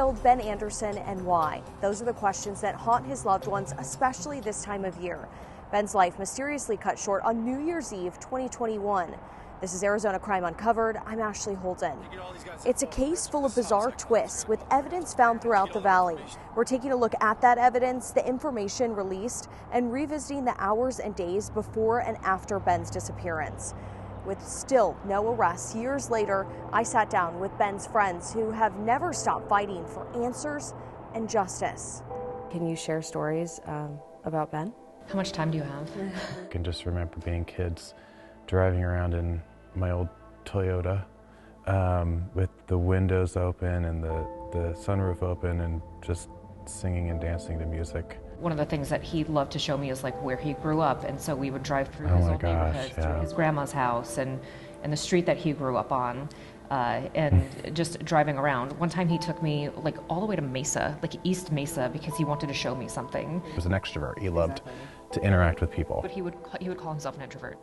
killed Ben Anderson and why? Those are the questions that haunt his loved ones, especially this time of year. Ben's life mysteriously cut short on New Year's Eve 2021. This is Arizona Crime Uncovered. I'm Ashley Holden. It's a case full of bizarre twists with evidence found throughout the valley. We're taking a look at that evidence, the information released, and revisiting the hours and days before and after Ben's disappearance. With still no arrests years later, I sat down with Ben's friends who have never stopped fighting for answers and justice. Can you share stories about Ben? How much time do you have? I can just remember being kids driving around in my old Toyota with the windows open and the sunroof open and just singing and dancing to music. One of the things that he loved to show me is like where he grew up, and so we would drive through his old neighborhoods, through his grandma's house and the street that he grew up on, and just driving around. One time he took me like all the way to Mesa, like East Mesa, because he wanted to show me something. He was an extrovert. He loved to interact with people. But he would call himself an introvert.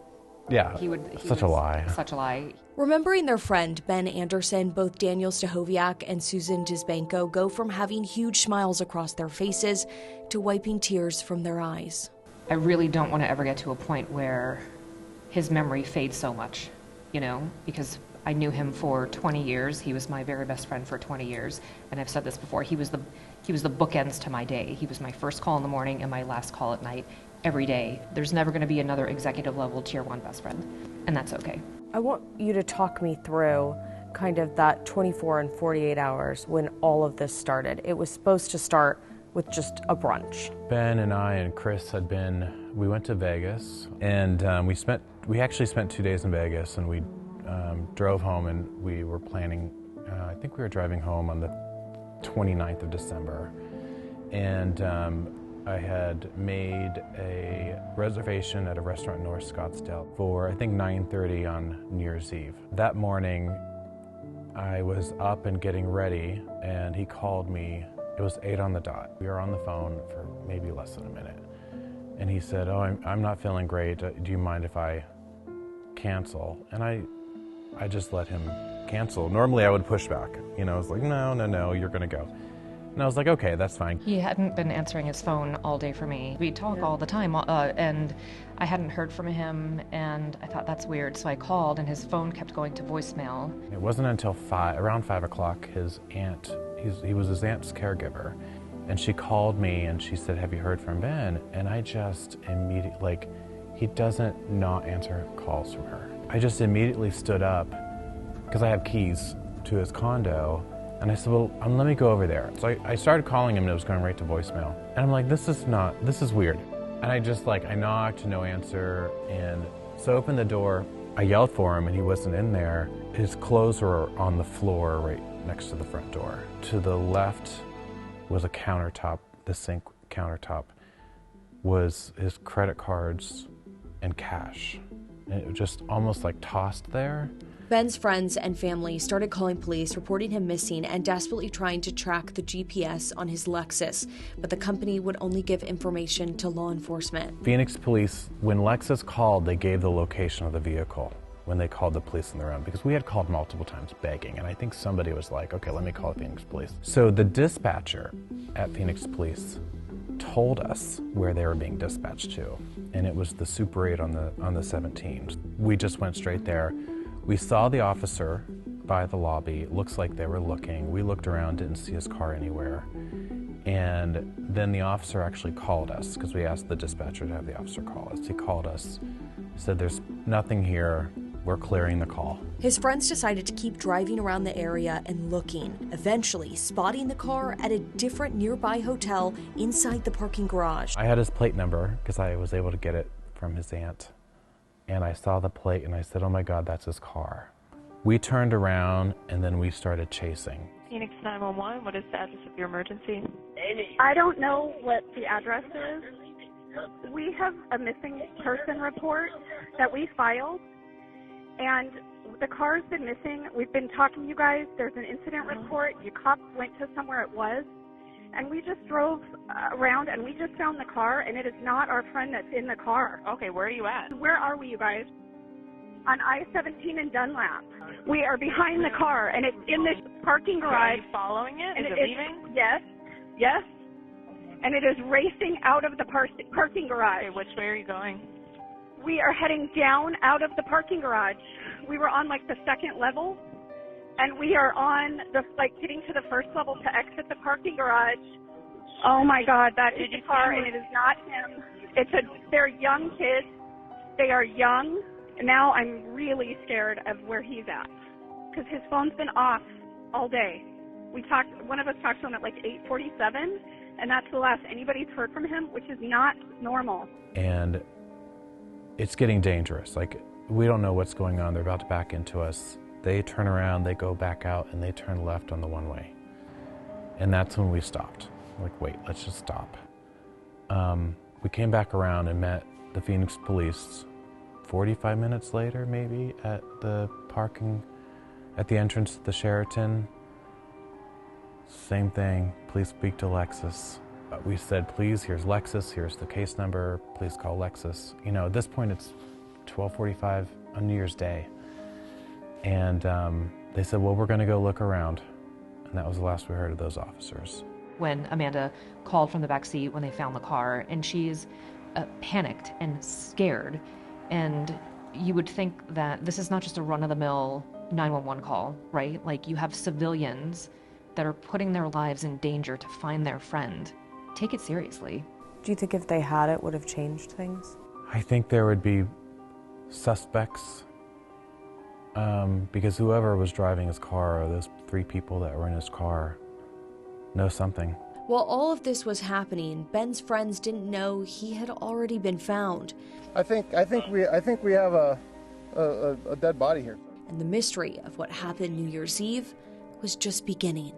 Yeah, such a lie. Such a lie. Remembering their friend, Ben Anderson, both Daniel Stachowiak and Susan Disbanko go from having huge smiles across their faces to wiping tears from their eyes. I really don't want to ever get to a point where his memory fades so much, you know, because I knew him for 20 years. He was my very best friend for 20 years. And I've said this before, he was the bookends to my day. He was my first call in the morning and my last call at night. Every day. There's never going to be another executive level tier 1 best friend, and that's okay. I want you to talk me through kind of that 24 and 48 hours when all of this started. It was supposed to start with just a brunch. Ben and I and Chris we went to Vegas, and we actually spent 2 days in Vegas, and we drove home, and we were planning, I think we were driving home on the 29th of December, and I had made a reservation at a restaurant in North Scottsdale for, I think, 9:30 on New Year's Eve. That morning, I was up and getting ready, and he called me. It was 8 on the dot. We were on the phone for maybe less than a minute. And he said, "Oh, I'm not feeling great. Do you mind if I cancel?" And I just let him cancel. Normally, I would push back. You know, I was like, no, you're going to go. And I was like, okay, that's fine. He hadn't been answering his phone all day for me. We talk all the time, and I hadn't heard from him, and I thought that's weird. So I called, and his phone kept going to voicemail. It wasn't until around 5 o'clock, his aunt, he was his aunt's caregiver, and she called me, and she said, "Have you heard from Ben?" And I just immediately, like, he doesn't not answer calls from her. I just immediately stood up, because I have keys to his condo, and I said, "Well, let me go over there." So I started calling him, and it was going right to voicemail. And I'm like, this is weird. And I knocked, no answer. And so I opened the door. I yelled for him, and he wasn't in there. His clothes were on the floor right next to the front door. To the left was a countertop. The sink countertop was his credit cards and cash. And it was just almost like tossed there. Ben's friends and family started calling police, reporting him missing and desperately trying to track the GPS on his Lexus, but the company would only give information to law enforcement. Phoenix police, when Lexus called, they gave the location of the vehicle when they called the police on their own, because we had called multiple times begging, and I think somebody was like, okay, let me call Phoenix police. So the dispatcher at Phoenix police told us where they were being dispatched to, and it was the Super 8 on the 17. We just went straight there. We saw the officer by the lobby. It looks like they were looking. We looked around, didn't see his car anywhere. And then the officer actually called us, because we asked the dispatcher to have the officer call us. He called us, said, "There's nothing here. We're clearing the call." His friends decided to keep driving around the area and looking, eventually spotting the car at a different nearby hotel inside the parking garage. I had his plate number, because I was able to get it from his aunt. And I saw the plate, and I said, "Oh my God, that's his car." We turned around, and then we started chasing. Phoenix 911, what is the address of your emergency? I don't know what the address is. We have a missing person report that we filed, and the car's been missing. We've been talking to you guys. There's an incident report. You cops went to somewhere it was, and we just drove around, and we just found the car, and it is not our friend that's in the car. Okay, where are you at? Where are we, you guys? on I-17 in Dunlap. We are behind the car, and it's in this parking garage. Are you following it? And Is it leaving? Yes. And it is racing out of the parking garage. Okay, which way are you going? We are heading down out of the parking garage. We were on like the second level, and we are on the getting to the first level to exit the parking garage. Oh my God, that is the car, and it is not him. They're young kids. They are young. Now I'm really scared of where he's at because his phone's been off all day. One of us talked to him at like 8:47, and that's the last anybody's heard from him, which is not normal. And it's getting dangerous. Like, we don't know what's going on. They're about to back into us. They turn around, they go back out, and they turn left on the one-way. And that's when we stopped. Like, wait, let's just stop. We came back around and met the Phoenix police 45 minutes later, maybe, at the entrance to the Sheraton. Same thing, please speak to Lexus. We said, please, here's Lexus, here's the case number, please call Lexus. You know, at this point it's 12:45 on New Year's Day. And they said, well, we're gonna go look around. And that was the last we heard of those officers. When Amanda called from the back seat when they found the car, and she's panicked and scared. And you would think that this is not just a run-of-the-mill 911 call, right? Like, you have civilians that are putting their lives in danger to find their friend. Take it seriously. Do you think if they had it would have changed things? I think there would be suspects because whoever was driving his car, or those 3 people that were in his car, know something. While all of this was happening, Ben's friends didn't know he had already been found. I think we have a dead body here. And the mystery of what happened New Year's Eve was just beginning.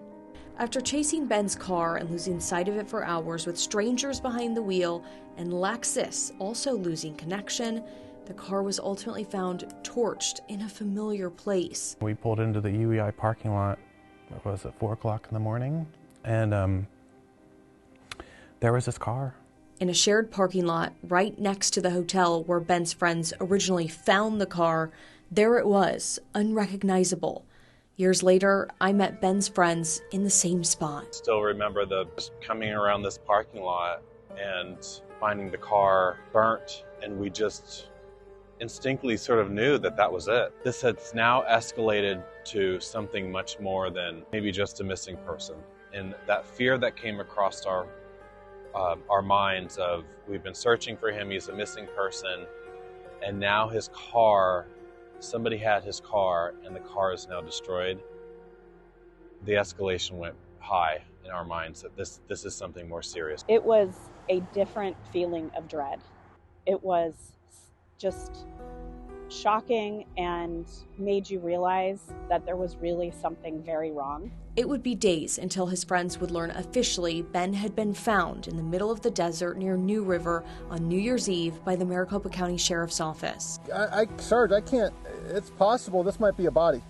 After chasing Ben's car and losing sight of it for hours with strangers behind the wheel and Lexus also losing connection, the car was ultimately found torched in a familiar place. We pulled into the UEI parking lot, what was it, 4 o'clock in the morning? And there was this car. In a shared parking lot right next to the hotel where Ben's friends originally found the car, there it was, unrecognizable. Years later, I met Ben's friends in the same spot. Still remember coming around this parking lot and finding the car burnt, and we just instinctively sort of knew that that was it. This has now escalated to something much more than maybe just a missing person. And that fear that came across our minds of, we've been searching for him, he's a missing person, and now his car, somebody had his car and the car is now destroyed. The escalation went high in our minds that this is something more serious. It was a different feeling of dread. It was just shocking and made you realize that there was really something very wrong. It would be days until his friends would learn officially Ben had been found in the middle of the desert near New River on New Year's Eve by the Maricopa County Sheriff's Office. Sarge, I can't, it's possible this might be a body.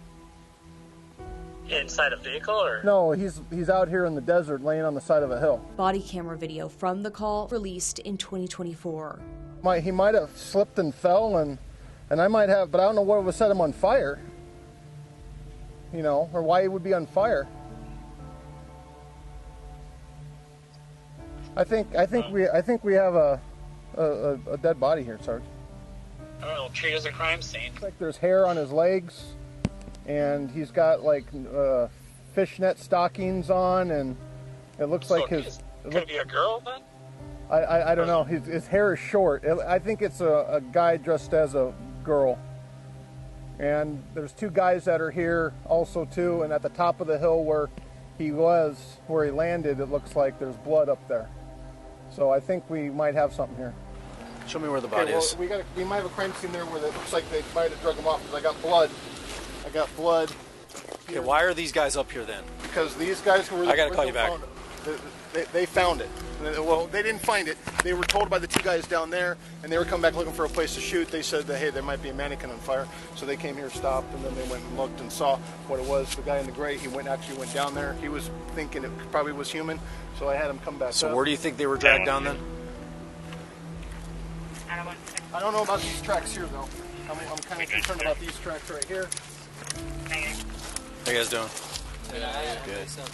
Inside a vehicle, or? No, he's out here in the desert laying on the side of a hill. Body camera video from the call released in 2024. He might have slipped and fell, and I might have, but I don't know what would set him on fire. You know, or why he would be on fire. I think we have a dead body here, Sarge. Oh, it'll treat as a crime scene. Looks like there's hair on his legs, and he's got like fishnet stockings on, and it looks like his. Could it be a girl then? I don't know. His hair is short. I think it's a guy dressed as a girl. And there's 2 guys that are here also too, and at the top of the hill where he landed, it looks like there's blood up there. So I think we might have something here. Show me where the body is. We might have a crime scene there where it looks like they might have drug him off, because I got blood. Okay, why are these guys up here then? Because these guys who were I gotta call you back. They found it. Well, they didn't find it. They were told by the 2 guys down there, and they were coming back looking for a place to shoot. They said that, hey, there might be a mannequin on fire. So they came here, stopped, and then they went and looked and saw what it was. The guy in the gray, he actually went down there. He was thinking it probably was human, so I had him come back up. So where do you think they were dragged down then? I don't want to I don't know about these tracks here, though. I'm kind of concerned about these tracks right here. How you guys doing?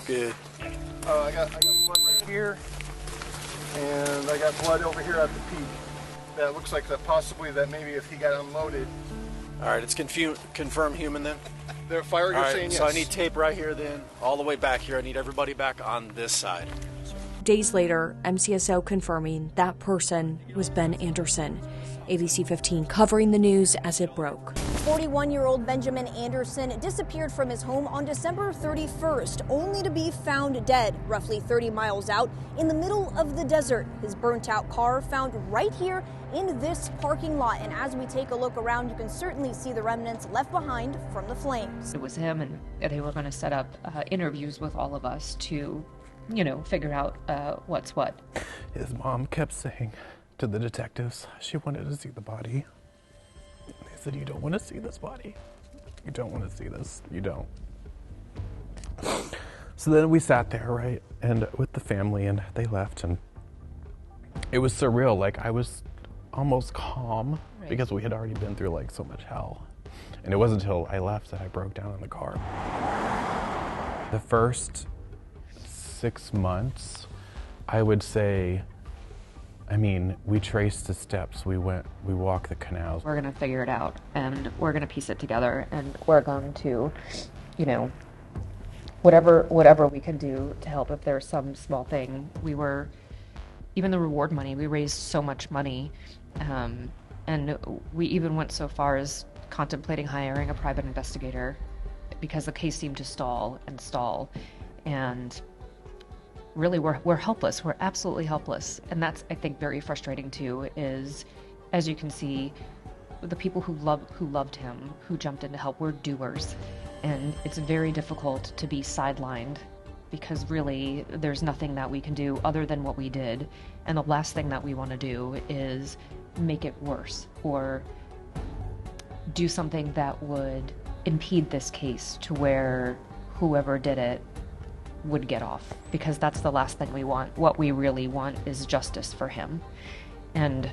Good. I got blood right here, and I got blood over here at the peak. That looks like that possibly that maybe if he got unloaded. All right, it's confirmed human then? Their fire, you're saying yes. So I need tape right here then, all the way back here. I need everybody back on this side. Days later, MCSO confirming that person was Ben Anderson. ABC 15 covering the news as it broke. 41-year-old Benjamin Anderson disappeared from his home on December 31st, only to be found dead roughly 30 miles out in the middle of the desert. His burnt-out car found right here in this parking lot. And as we take a look around, you can certainly see the remnants left behind from the flames. It was him, and they were going to set up interviews with all of us to, figure out what's what. His mom kept saying to the detectives she wanted to see the body. They said, you don't want to see this body. You don't want to see this. You don't. So then we sat there, right, and with the family, and they left, and it was surreal. Like, I was almost calm because we had already been through like so much hell. And it wasn't until I left that I broke down in the car. The first 6 months, I would say, we traced the steps. We walked the canals. We're going to figure it out, and we're going to piece it together, and we're going to, whatever we can do to help. If there's some small thing, even the reward money, we raised so much money, and we even went so far as contemplating hiring a private investigator because the case seemed to stall, and really, we're helpless. We're absolutely helpless. And that's, I think, very frustrating too, is, as you can see, the people who loved him, who jumped in to help, were doers. And it's very difficult to be sidelined because really there's nothing that we can do other than what we did. And the last thing that we want to do is make it worse or do something that would impede this case to where whoever did it would get off, because that's the last thing we want. What we really want is justice for him. And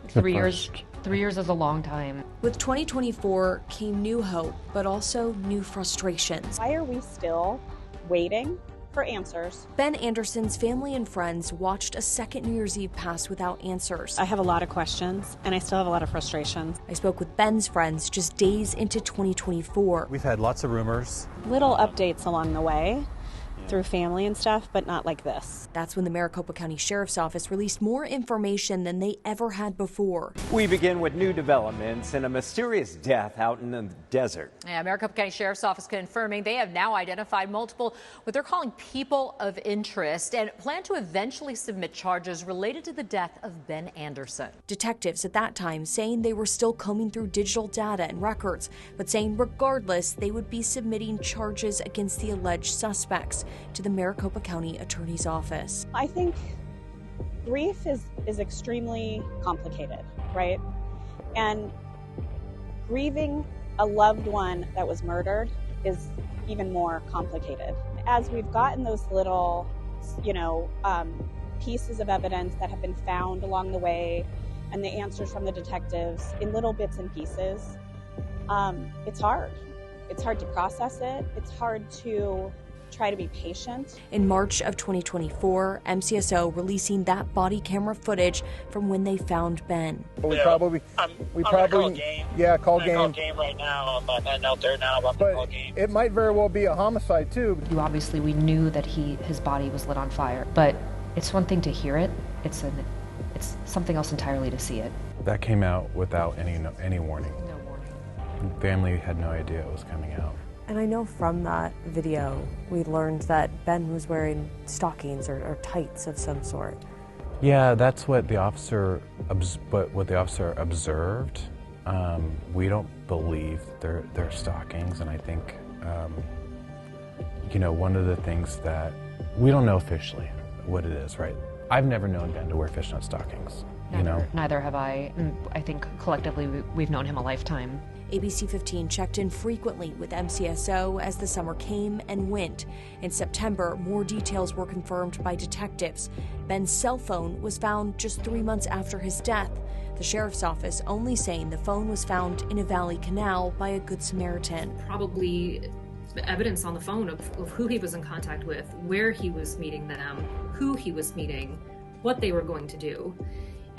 3 years is a long time. With 2024 came new hope, but also new frustrations. Why are we still waiting for answers? Ben Anderson's family and friends watched a second New Year's Eve pass without answers. I have a lot of questions, and I still have a lot of frustrations. I spoke with Ben's friends just days into 2024. We've had lots of rumors. Little updates along the way through family and stuff, but not like this. That's when the Maricopa County Sheriff's Office released more information than they ever had before. We begin with new developments and a mysterious death out in the desert. Yeah, Maricopa County Sheriff's Office confirming they have now identified multiple, what they're calling people of interest, and plan to eventually submit charges related to the death of Ben Anderson. Detectives at that time saying they were still combing through digital data and records, but saying regardless, they would be submitting charges against the alleged suspects to the Maricopa County Attorney's Office. I think grief is extremely complicated, right? And grieving a loved one that was murdered is even more complicated. As we've gotten those little, pieces of evidence that have been found along the way and the answers from the detectives in little bits and pieces, it's hard. It's hard to process it. It's hard to try to be patient. In March of 2024, MCSO releasing that body camera footage from when they found Ben. Call game right now. I'm heading out there now. But it might very well be a homicide too. Obviously, we knew that his body was lit on fire, but it's one thing to hear it. It's something else entirely to see it. That came out without any warning. No warning. Family had no idea it was coming out. And I know from that video, we learned that Ben was wearing stockings or tights of some sort. Yeah, that's what the officer observed. We don't believe they're stockings, and I think, one of the things that we don't know officially what it is, right? I've never known Ben to wear fishnet stockings. Neither have I. I think collectively we've known him a lifetime. ABC 15 checked in frequently with MCSO as the summer came and went. In September, more details were confirmed by detectives. Ben's cell phone was found just 3 months after his death. the sheriff's office only saying the phone was found in a valley canal by a Good Samaritan. Probably evidence on the phone of who he was in contact with, where he was meeting them, who he was meeting, what they were going to do.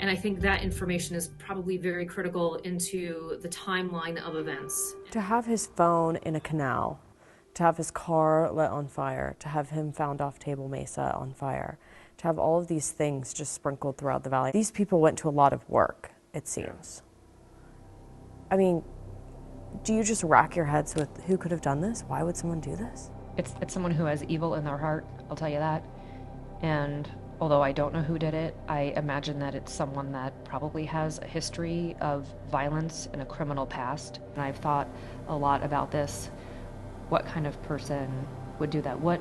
And I think that information is probably very critical into the timeline of events. To have his phone in a canal, to have his car lit on fire, to have him found off Table Mesa on fire, to have all of these things just sprinkled throughout the valley. These people went to a lot of work, it seems. I mean, do you just rack your heads with who could have done this? Why would someone do this? It's someone who has evil in their heart, I'll tell you that. And although I don't know who did it, I imagine that it's someone that probably has a history of violence and a criminal past. And I've thought a lot about this. What kind of person would do that? What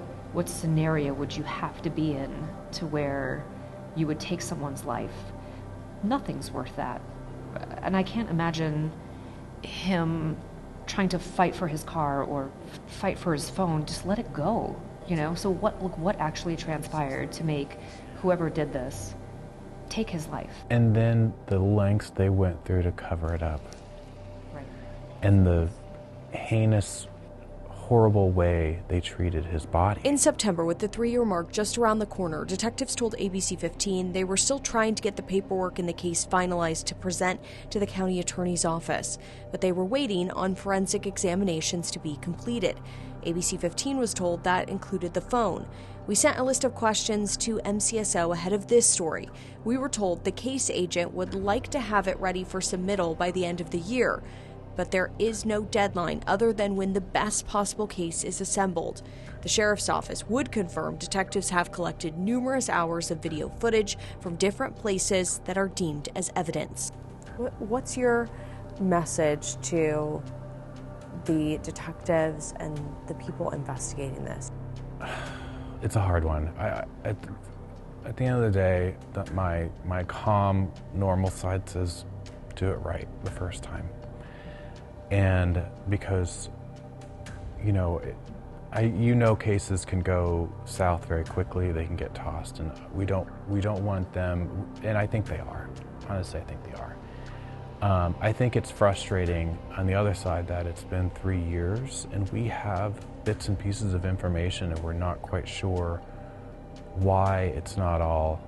scenario would you have to be in to where you would take someone's life? Nothing's worth that. And I can't imagine him trying to fight for his car or fight for his phone. Just let it go, you know? So what actually transpired to make whoever did this take his life? And then the lengths they went through to cover it up. Right. And the heinous, horrible way they treated his body. In September, with the 3-year mark just around the corner, detectives told ABC 15 they were still trying to get the paperwork in the case finalized to present to the county attorney's office, but they were waiting on forensic examinations to be completed. ABC 15 was told that included the phone. We sent a list of questions to MCSO ahead of this story. We were told the case agent would like to have it ready for submittal by the end of the year, but there is no deadline other than when the best possible case is assembled. The sheriff's office would confirm detectives have collected numerous hours of video footage from different places that are deemed as evidence. What's your message to the detectives and the people investigating this? It's a hard one. At the end of the day, my calm, normal side says, do it right the first time. And because, cases can go south very quickly, they can get tossed, and we don't want them, and I think they are. Honestly, I think they are. I think it's frustrating on the other side that it's been 3 years and we have bits and pieces of information and we're not quite sure why it's not all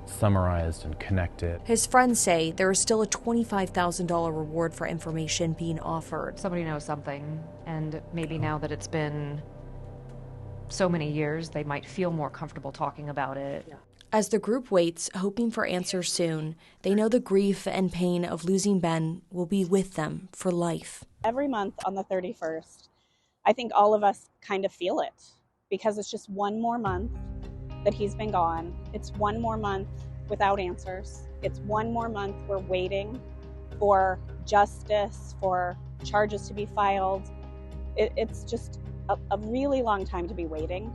summarized and connected. His friends say there is still a $25,000 reward for information being offered. Somebody knows something, and maybe now that it's been so many years, they might feel more comfortable talking about it. Yeah. As the group waits, hoping for answers soon, they know the grief and pain of losing Ben will be with them for life. Every month on the 31st, I think all of us kind of feel it, because it's just one more month that he's been gone. It's one more month without answers. It's one more month we're waiting for justice, for charges to be filed. It's just a really long time to be waiting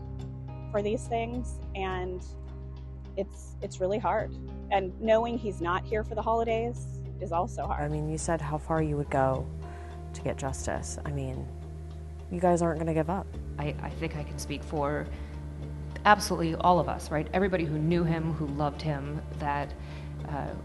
for these things, and it's really hard. And knowing he's not here for the holidays is also hard. I mean, you said how far you would go to get justice. I mean, you guys aren't going to give up. I think I can speak for absolutely all of us, right? Everybody who knew him, who loved him, that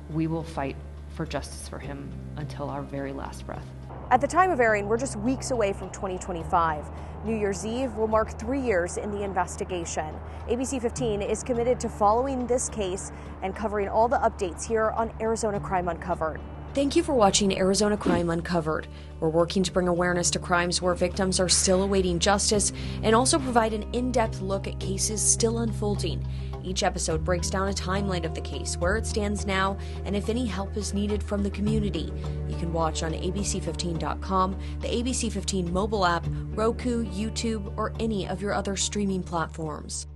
we will fight for justice for him until our very last breath. At the time of airing, we're just weeks away from 2025. New Year's Eve will mark 3 years in the investigation. ABC 15 is committed to following this case and covering all the updates here on Arizona Crime Uncovered. Thank you for watching Arizona Crime Uncovered. We're working to bring awareness to crimes where victims are still awaiting justice and also provide an in-depth look at cases still unfolding. Each episode breaks down a timeline of the case, where it stands now, and if any help is needed from the community. You can watch on abc15.com, the ABC 15 mobile app, Roku, YouTube, or any of your other streaming platforms.